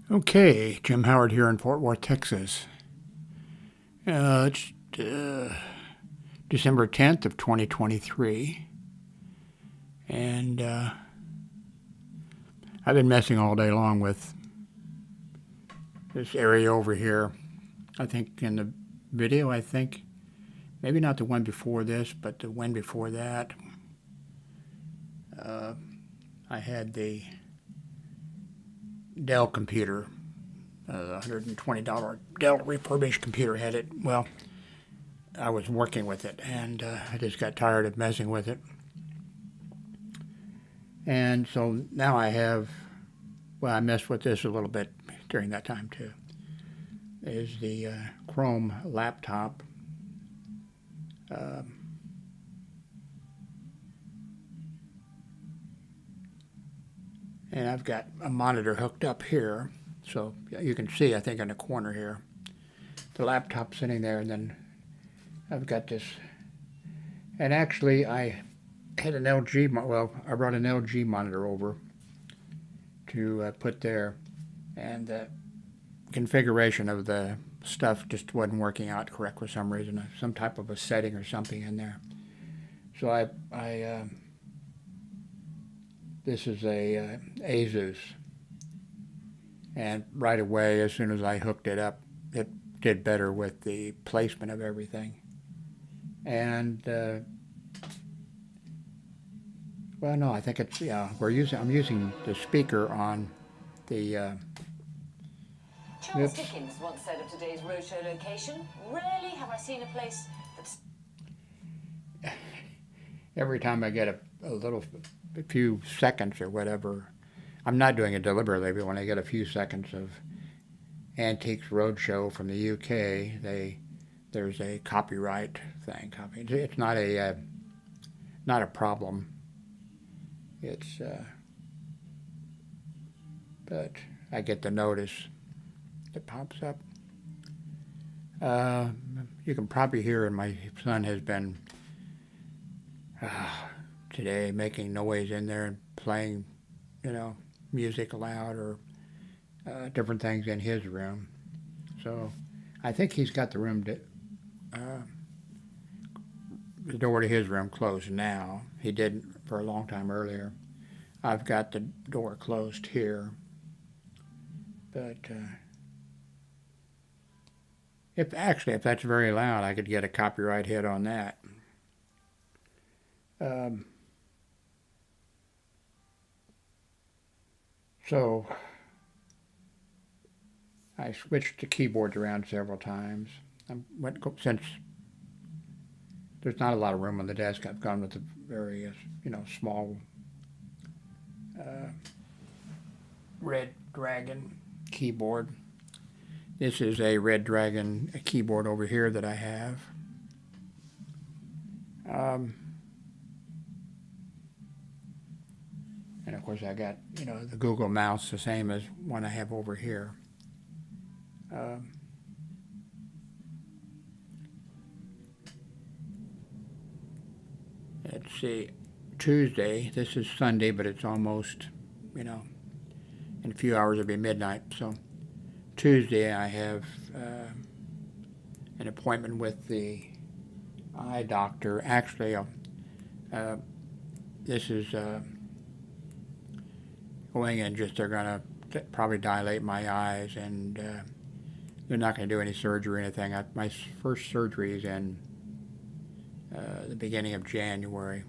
Okay, Jim Howard here in Fort Worth, Texas. It's December 10th of 2023, and I've been messing all day long with this area over here. I think in the video, maybe not the one before this, but the one before that, I had the Dell computer, the $120 Dell refurbished computer had it. Well, I was working with it, and I just got tired of messing with it. And so now I messed with this a little bit during that time too. Is the Chrome laptop. And I've got a monitor hooked up here, so you can see, I think, in the corner here, the laptop sitting there, and then I've got this. And actually, I had an LG, I brought an LG monitor over to put there, and the configuration of the stuff just wasn't working out correct for some reason, some type of a setting or something in there. So this is a Asus, and right away, as soon as I hooked it up, it did better with the placement of everything. And well, no, I think it's I'm using the speaker on the. Charles Dickens once said of today's roadshow location, "Rarely have I seen a place that's..." Every time I get a few seconds or whatever, I'm not doing it deliberately, but when I get a few seconds of Antiques Roadshow from the UK, there's a copyright thing. It's not a problem. It's but I get the notice that pops up. You can probably hear, and my son has been today making noise in there and playing, music loud or different things in his room. So I think he's got the door to his room closed now. He didn't for a long time earlier. I've got the door closed here. But if that's very loud, I could get a copyright hit on that. So I switched the keyboards around several times. Since there's not a lot of room on the desk, I've gone with the very, small Red Dragon keyboard. This is a Red Dragon keyboard over here that I have. And of course I got, the Google mouse, the same as one I have over here. Let's see, Tuesday, this is Sunday, but it's almost, in a few hours it'll be midnight. So Tuesday I have an appointment with the eye doctor. Actually, this is going in, they're going to probably dilate my eyes, and they're not going to do any surgery or anything. My first surgery is in the beginning of January.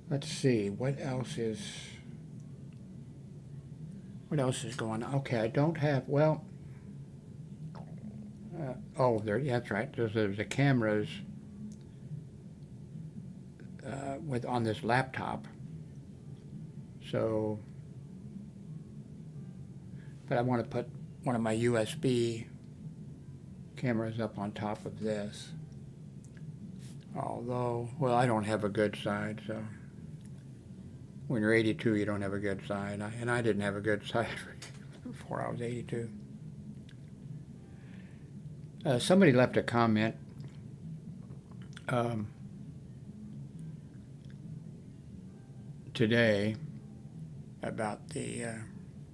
Let's see, what else is going on? Okay, I don't have, that's right, there's the cameras on this laptop. So, but I want to put one of my USB cameras up on top of this. Although, I don't have a good side, so when you're 82, you don't have a good side, and I didn't have a good side before I was 82. Somebody left a comment today about the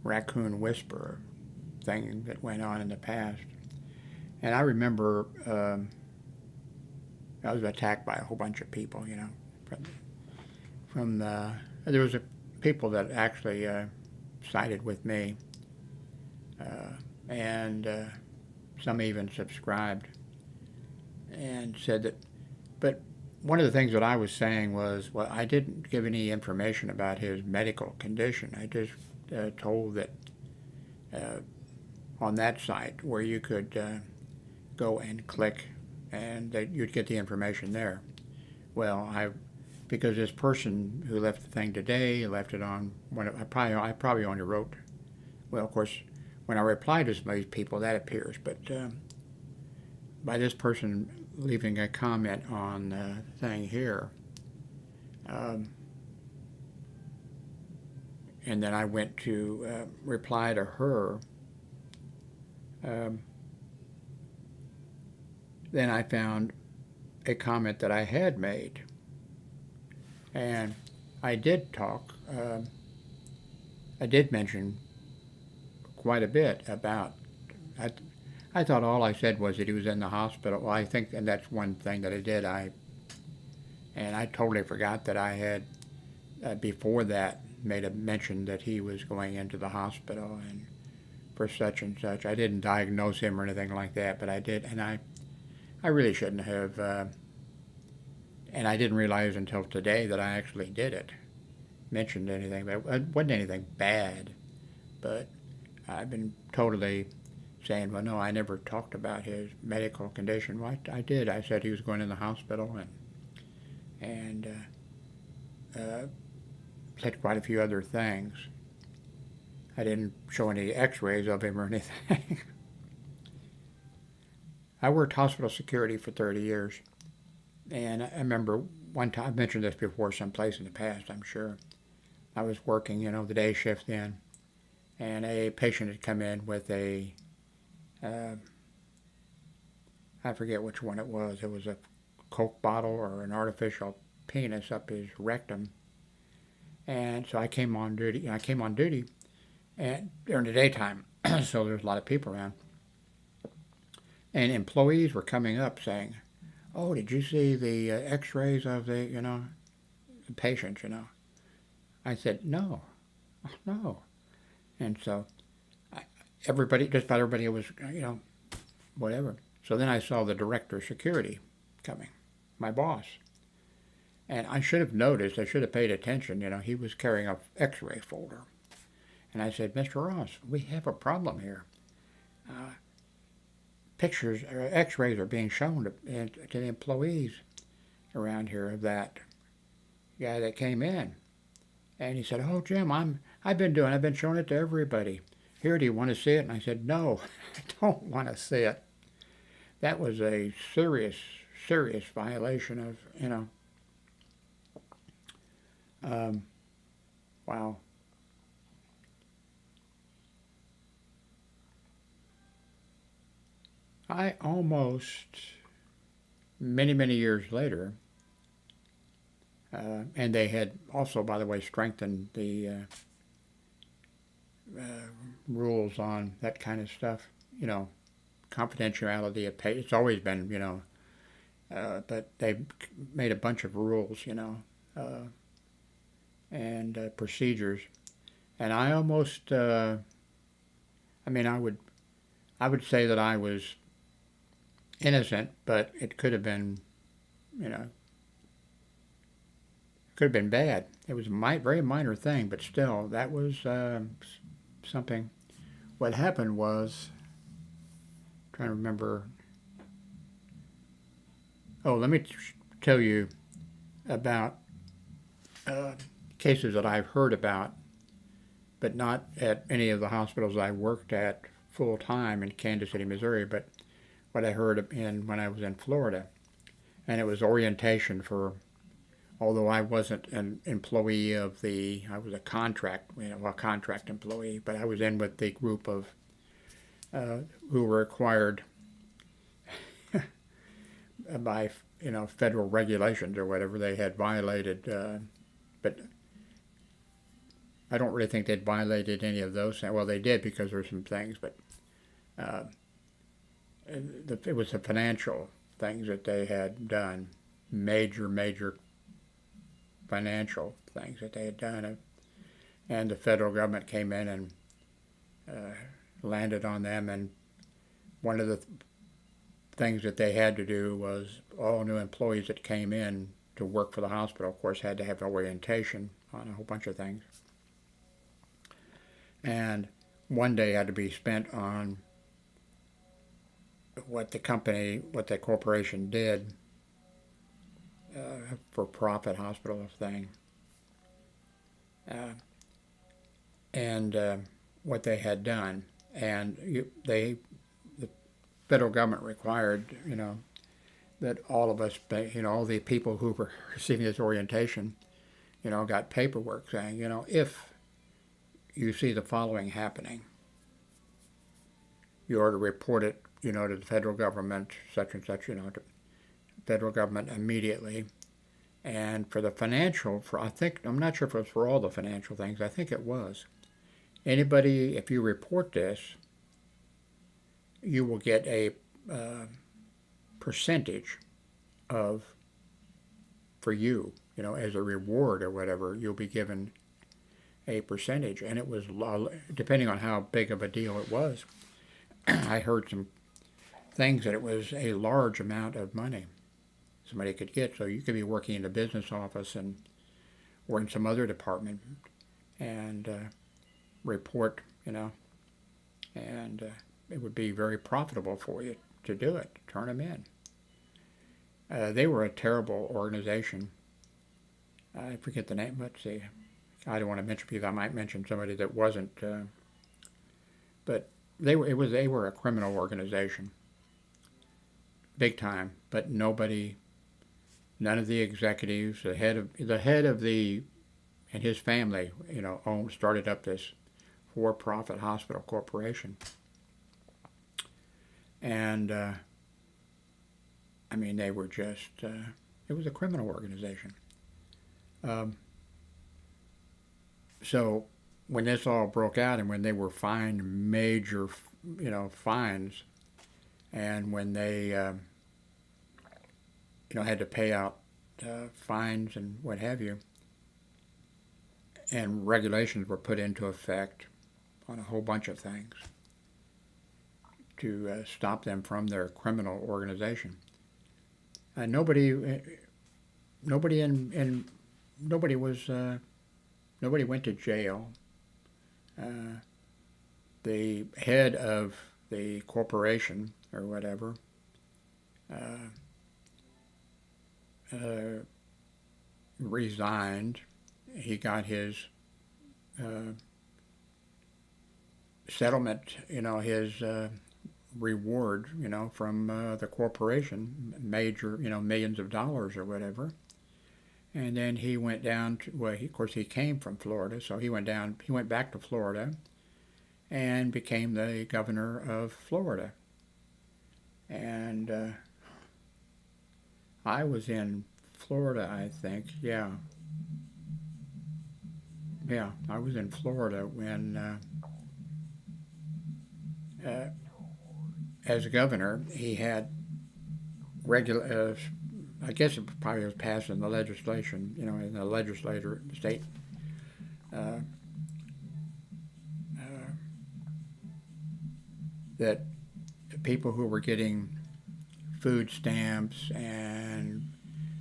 raccoon whisperer thing that went on in the past. And I remember I was attacked by a whole bunch of people, you know. There was people that actually sided with me, and some even subscribed and said that. But one of the things that I was saying was, well, I didn't give any information about his medical condition. I just told that on that site where you could go and click and that you'd get the information there. Well, because this person who left the thing today left it on I probably only wrote, well, of course, when I reply to some of these people, that appears, but by this person leaving a comment on the thing here, and then I went to reply to her, then I found a comment that I had made. And I did talk, I did mention quite a bit about, I thought all I said was that he was in the hospital. Well, I think, and that's one thing that I did, and I totally forgot that I had, before that, made a mention that he was going into the hospital and for such and such. I didn't diagnose him or anything like that, but I did, and I really shouldn't have, and I didn't realize until today that I actually did it, mentioned anything, but it wasn't anything bad. But I've been totally saying, well, no, I never talked about his medical condition. Well, I did. I said he was going in the hospital and said quite a few other things. I didn't show any x-rays of him or anything. I worked hospital security for 30 years. And I remember one time, I've mentioned this before someplace in the past, I'm sure. I was working, you know, the day shift then, and a patient had come in with I forget which one it was. It was a Coke bottle or an artificial penis up his rectum. And so I came on duty and during the daytime, so there's a lot of people around. And employees were coming up saying, oh, did you see the x-rays of the, you know, the patient, you know? I said, no. And so just about everybody was, you know, whatever. So then I saw the director of security coming, my boss. And I should have noticed, I should have paid attention, you know, he was carrying a x-ray folder. And I said, Mr. Ross, we have a problem here. Pictures or x-rays are being shown to the employees around here of that guy that came in. And he said, oh, Jim, I've been showing it to everybody. Here, do you want to see it? And I said, no, I don't want to see it. That was a serious violation of, you know, wow. I almost, many years later, and they had also, by the way, strengthened the rules on that kind of stuff, you know, confidentiality of pay. It's always been, you know, but they made a bunch of rules, you know, and procedures. And I almost, I would say that I was innocent, but it could have been, you know, could have been bad. It was a very minor thing, but still, that was something. What happened was, I'm trying to remember. Oh, let me tell you about cases that I've heard about, but not at any of the hospitals I worked at full time in Kansas City, Missouri, but what I heard when I was in Florida. And it was orientation for, although I wasn't an employee I was a contract employee, but I was in with the group of who were required by, you know, federal regulations or whatever they had violated, but I don't really think they'd violated any of those things. Well, they did because there's some things, but it was the financial things that they had done, major financial things that they had done, and the federal government came in and landed on them. And one of the things that they had to do was all new employees that came in to work for the hospital, of course, had to have orientation on a whole bunch of things. And one day had to be spent on what the corporation did, for profit hospital thing, and what they had done. And the federal government required, that all of us, all the people who were receiving this orientation, got paperwork saying, if you see the following happening, you are to report it, to the federal government, such and such, to federal government immediately. And for the financial, I'm not sure if it was for all the financial things, I think it was. Anybody, if you report this, you will get a percentage for you, as a reward or whatever, you'll be given a percentage. And it was, depending on how big of a deal it was, I heard some things that it was a large amount of money somebody could get. So you could be working in a business office or in some other department and report, and it would be very profitable for you to do it, turn them in. They were a terrible organization. I forget the name. Let's see. I don't want to mention people. I might mention somebody that wasn't. But they were a criminal organization, big time. But none of the executives, the head of and his family, started up this for-profit hospital corporation. And they were just, it was a criminal organization. So when this all broke out and when they were fined major, fines, and when they, had to pay out fines and what have you, and regulations were put into effect on a whole bunch of things to stop them from their criminal organization. Nobody went to jail. The head of the corporation or whatever resigned. He got his settlement, his reward, from the corporation, major, millions of dollars or whatever. And then he went down to, of course he came from Florida, so he went back to Florida and became the governor of Florida. And I was in Florida, I think, yeah, I was in Florida when, as governor, he had regular, I guess it probably was passed in the legislation, in the legislature, state, that people who were getting food stamps and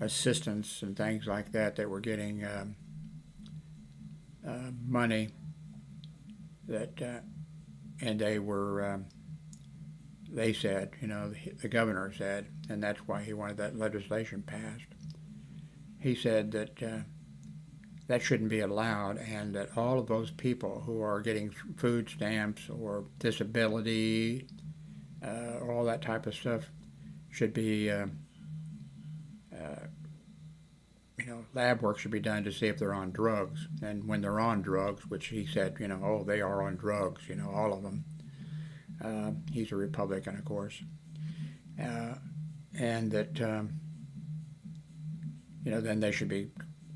assistance and things like that were getting money, that and they said, the governor said, and that's why he wanted that legislation passed. He said that that shouldn't be allowed, and that all of those people who are getting food stamps or disability, all that type of stuff, should be, lab work should be done to see if they're on drugs. And when they're on drugs, which he said, they are on drugs, all of them. He's a Republican, of course. And that, then they should be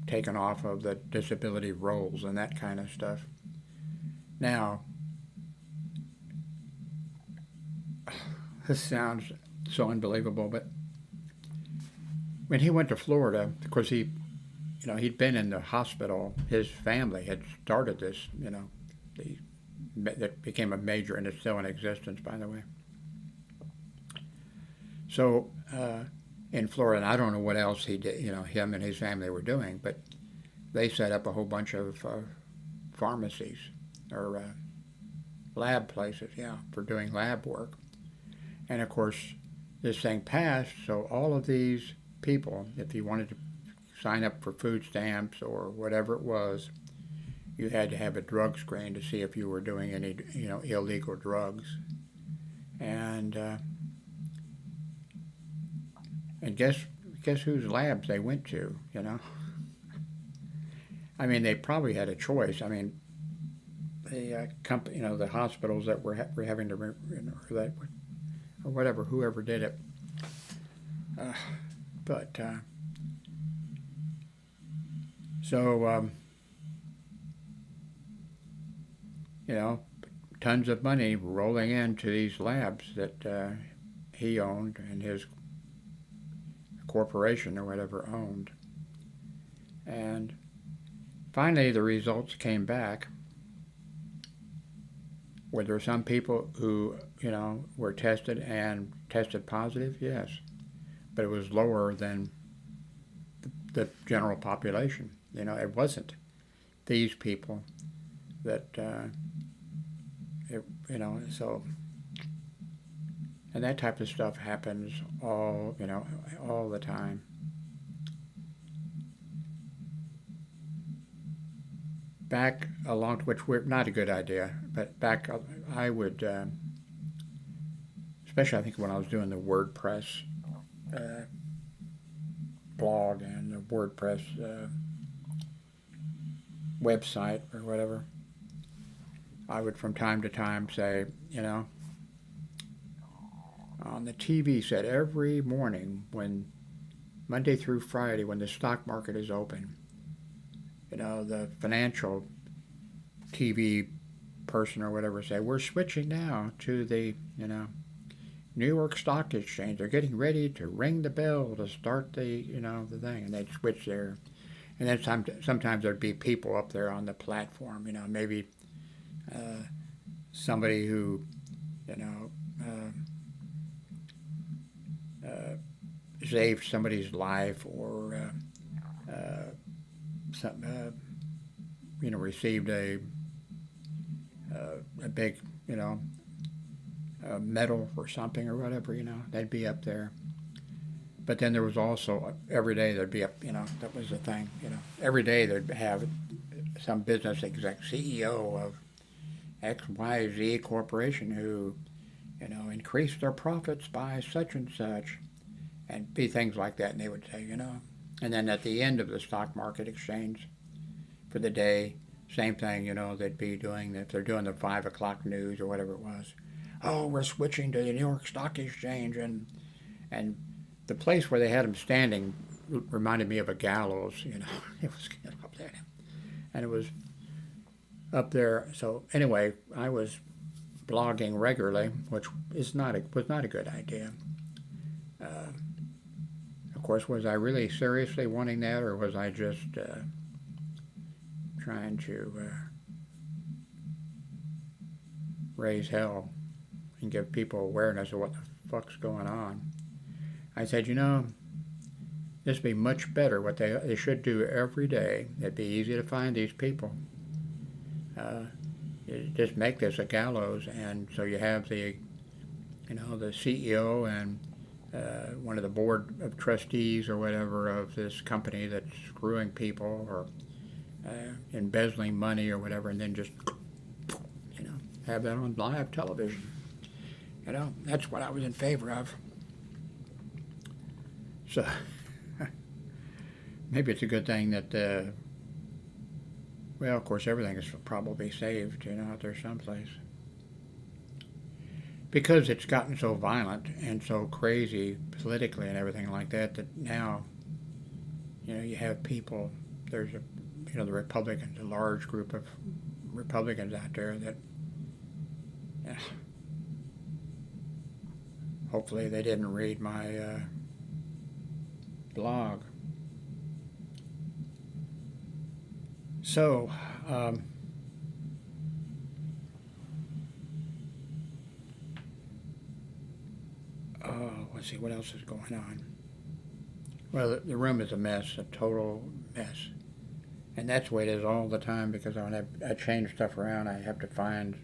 taken off of the disability rolls and that kind of stuff. Now, this sounds so unbelievable, but when he went to Florida, of course he'd been in the hospital. His family had started this, that became a major, and it's still in existence, by the way. So in Florida, and I don't know what else he did, him and his family were doing, but they set up a whole bunch of pharmacies or lab places, for doing lab work. And of course, this thing passed, so all of these people, if you wanted to sign up for food stamps or whatever it was, you had to have a drug screen to see if you were doing any, illegal drugs. And guess whose labs they went to, I mean, they probably had a choice. I mean, the company, the hospitals that were having to, or whatever, whoever did it. Tons of money rolling into these labs that he owned and his corporation or whatever owned. And finally the results came back where there were some people who, were tested and tested positive, yes. But it was lower than the general population. It wasn't these people that, so, and that type of stuff happens all the time. Back along, which we're not a good idea, but back, I would, especially I think when I was doing the WordPress blog and the WordPress website or whatever, I would from time to time say, on the TV set every morning, when Monday through Friday, when the stock market is open, the financial TV person or whatever say, we're switching now to the, New York Stock Exchange. They're getting ready to ring the bell to start the, the thing, and they'd switch there. And then sometimes there'd be people up there on the platform, maybe somebody who, saved somebody's life or received a big, medal or something or whatever, they'd be up there. But then there was also, every day there'd be up, that was the thing, every day they'd have some business exec, CEO of XYZ Corporation who, increased their profits by such and such, and be things like that, and they would say, and then at the end of the stock market exchange for the day, same thing, they'd be doing, if they're doing the 5 o'clock news or whatever it was, oh, we're switching to the New York Stock Exchange, and the place where they had them standing reminded me of a gallows, it was up there, and it was up there. So anyway, I was blogging regularly, which was not a good idea. Of course, was I really seriously wanting that, or was I just trying to raise hell and give people awareness of what the fuck's going on? I said, this would be much better. What they should do every day. It'd be easy to find these people. Just make this a gallows, and so you have the, the CEO and one of the board of trustees or whatever of this company that's screwing people or embezzling money or whatever, and then just, have that on live television. That's what I was in favor of. So maybe it's a good thing that, well, of course, everything is probably saved, out there someplace. Because it's gotten so violent and so crazy politically and everything like that, that now, you have people there's the Republicans, a large group of Republicans out there that hopefully they didn't read my blog. So, let's see, what else is going on? Well, the room is a mess, a total mess. And that's the way it is all the time, because when I change stuff around, I have to find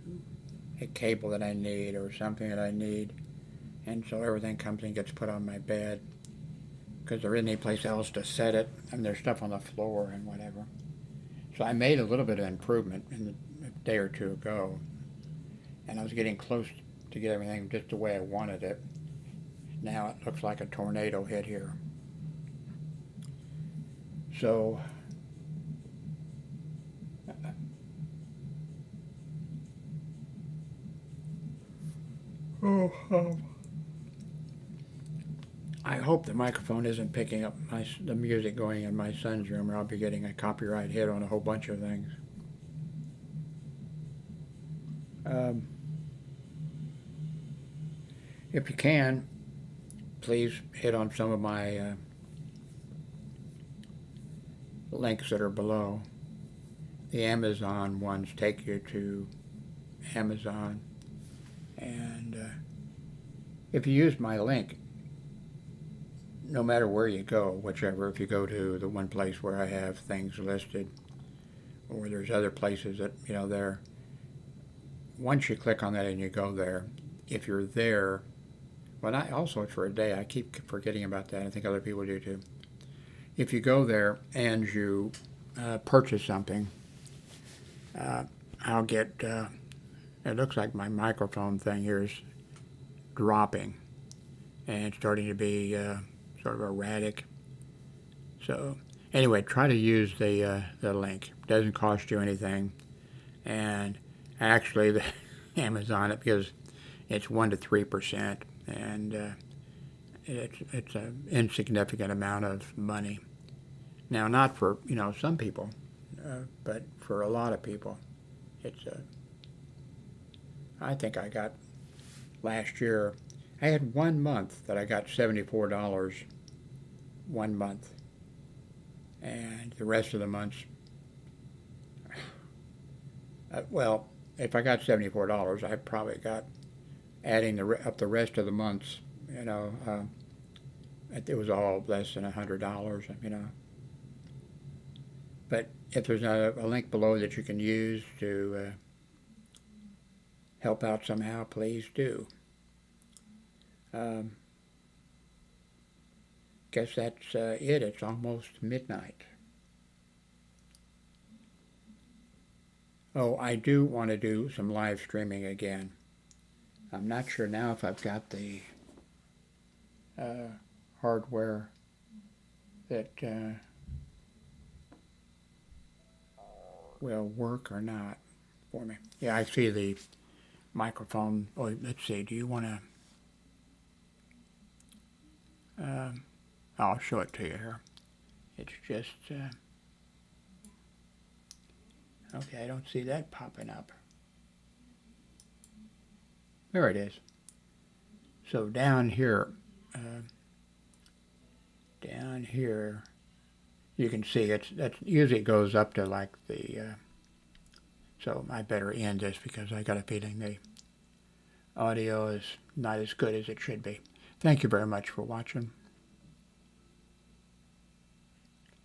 a cable that I need or something that I need. And so everything comes and gets put on my bed, because there isn't any place else to set it, and there's stuff on the floor and whatever. So I made a little bit of improvement a day or two ago, and I was getting close to get everything just the way I wanted it. Now it looks like a tornado hit here. So I hope the microphone isn't picking up the music going in my son's room, or I'll be getting a copyright hit on a whole bunch of things. If you can, please hit on some of my links that are below. The Amazon ones take you to Amazon, and if you use my link, no matter where you go, whichever, if you go to the one place where I have things listed, or there's other places that, there, once you click on that and you go there, if you're there, well, also for a day, I keep forgetting about that, I think other people do too. If you go there and you purchase something, I'll get, it looks like my microphone thing here is dropping, and it's starting to be sort of erratic. So anyway, try to use the link. It doesn't cost you anything, and actually the Amazon, it gives, it's 1 to 3%, and it's an insignificant amount of money. Now, not for some people, but for a lot of people, it's I think I got last year, I had 1 month that I got $74 1 month, and the rest of the months, well, if I got $74, I probably got, adding up the rest of the months, it was all less than $100, But if there's a link below that you can use to help out somehow, please do. Guess that's it. It's almost midnight. Oh, I do want to do some live streaming again. I'm not sure now if I've got the hardware that will work or not for me. Yeah, I see the microphone. Oh, let's see. Do you want to? I'll show it to you here. It's just okay. I don't see that popping up. There it is. So down here, you can see that usually goes up to like the. So I better end this because I got a feeling the audio is not as good as it should be. Thank you very much for watching.